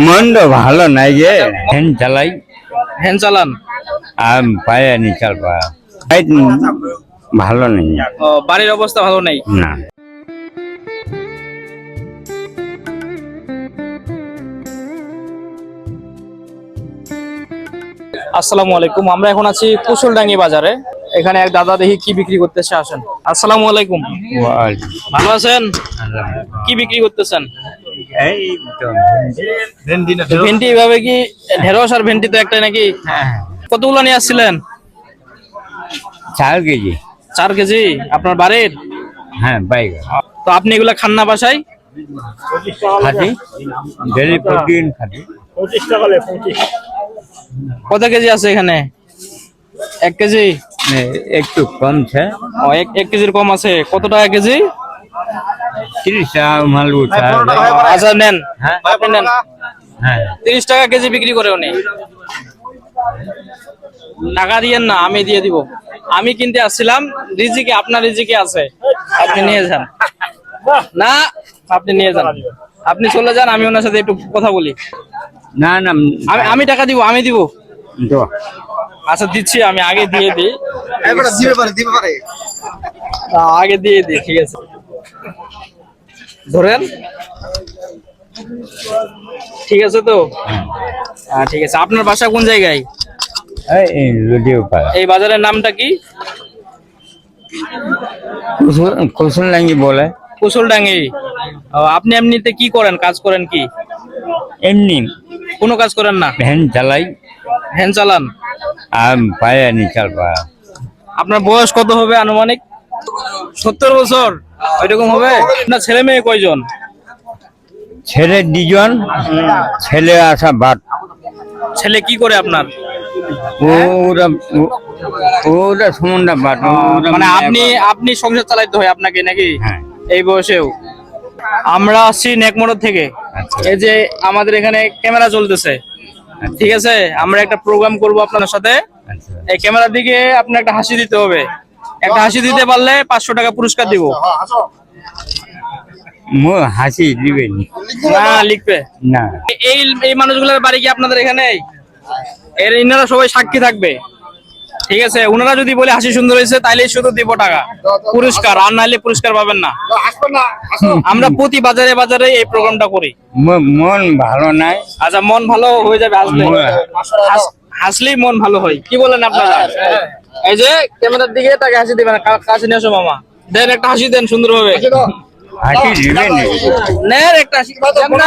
মন্দ ভালো নাই যে ফ্যান চালাই ফ্যান চালান? আর পায়ে নি চাল পা ভালো নেই ও, বাড়ির অবস্থা ভালো নেই। না। আসসালামু আলাইকুম, আমরা এখন আছি কুশলডাঙ্গি বাজারে। এখানে এক দাদা দেখি কি বিক্রি করতেছে, আসেন। আসসালামু আলাইকুম, ভালো আছেন? কি বিক্রি করতেছেন? এই তো ভেন্ডি এভাবে কি ঢেঁড়স আর ভেন্ডি তো একটাই নাকি? কতগুলো নিয়ে আসছিলেন? 4 কেজি। 4 কেজি আপনার বাড়ির? হ্যাঁ বাইক তো আপনি এগুলা খান না বাসায়? খাতি ডেলি প্রোটিন খাতি। কত কেজি আছে এখানে? 1 কেজি? একটু কমছে। ও, এক কেজির কম আছে। কত টাকা কেজি? 30 টাকা মাল উঠা। আচ্ছা নেন, হ্যাঁ আপনি নেন। হ্যাঁ 30 টাকা কেজি বিক্রি করে উনি। টাকা দিয়েন না, আমি দিয়ে দিব। আমি কিনতে আসছিলাম, রিজিকে আপনার রিজিকে আছে, আপনি নিয়ে যান। না, আপনি নিয়ে যান, আপনি চলে যান, আমি ওনার সাথে একটু কথা বলি। না না আমি টাকা দিব, আমি দিব। তো আচ্ছা দিচ্ছি, আমি আগে দিয়ে দিই। আগে দিয়ে দিই, ঠিক আছে ধরেন। ঠিক আছে তো? ঠিক আছে। আপনার বাসা কোন জায়গায়? এই লুডিও পাড়া এই বাজারের নামটা কি? কুসুম লাঙ্গি বলে। কুশলডাঙ্গি। ও, আপনি এমনিতে কি করেন, কাজ করেন কি? এমনি কোনো কাজ করেন না? ভ্যান চালাই ভ্যান চালান? আর পায়ে নি চাল পা। আপনার বয়স কত হবে আনুমানিক? 70 বছর ওইরকম হবে? আপনার ছেলে মেয়ে কয়জন? ছেলে 2 জন, ছেলে আসা বাট। ছেলে কি করে আপনার? ওরা ওরা সমুদ্র বাট। মানে আপনি সংসার চালাইতে হয় আপনাকে নাকি? হ্যাঁ। এই বয়সেও? আমরা আসছি নেকমোড় থেকে। আচ্ছা। এই যে আমাদের এখানে ক্যামেরা চলতেছে, ঠিক আছে? আমরা একটা প্রোগ্রাম করব আপনার সাথে। আচ্ছা। এই ক্যামেরার দিকে আপনি একটা হাসি দিতে হবে। একটা হাসি দিতে পারলে 500 টাকা পুরস্কার দিব। হাসি দিবেন না, লিখবে না। এই এই মানুষগুলোর বাড়ি কি আপনাদের এখানে? এর ইনারা সবাই সাক্ষী থাকবে, ঠিক আছে? উনারা যদি বলে হাসি সুন্দর হয়েছে তাইলেই শুধু দিব টাকা পুরস্কার, আর নাইলে পুরস্কার পাবেন না। আমরা প্রতি বাজারে বাজারে এই প্রোগ্রামটা করি। মন ভালো নাই। আচ্ছা, মন ভালো হয়ে যাবে আসলে। হাসলেই মন ভালো হয়, কি বলেন আপনারা? এই যে ক্যামেরার দিকে তাকে হাসি দিবেন, কাছে নিয়ে আসো মামা। দেন একটা হাসি দেন সুন্দর ভাবে। হাসি দিবেন নেন একটা হাসি দেন না,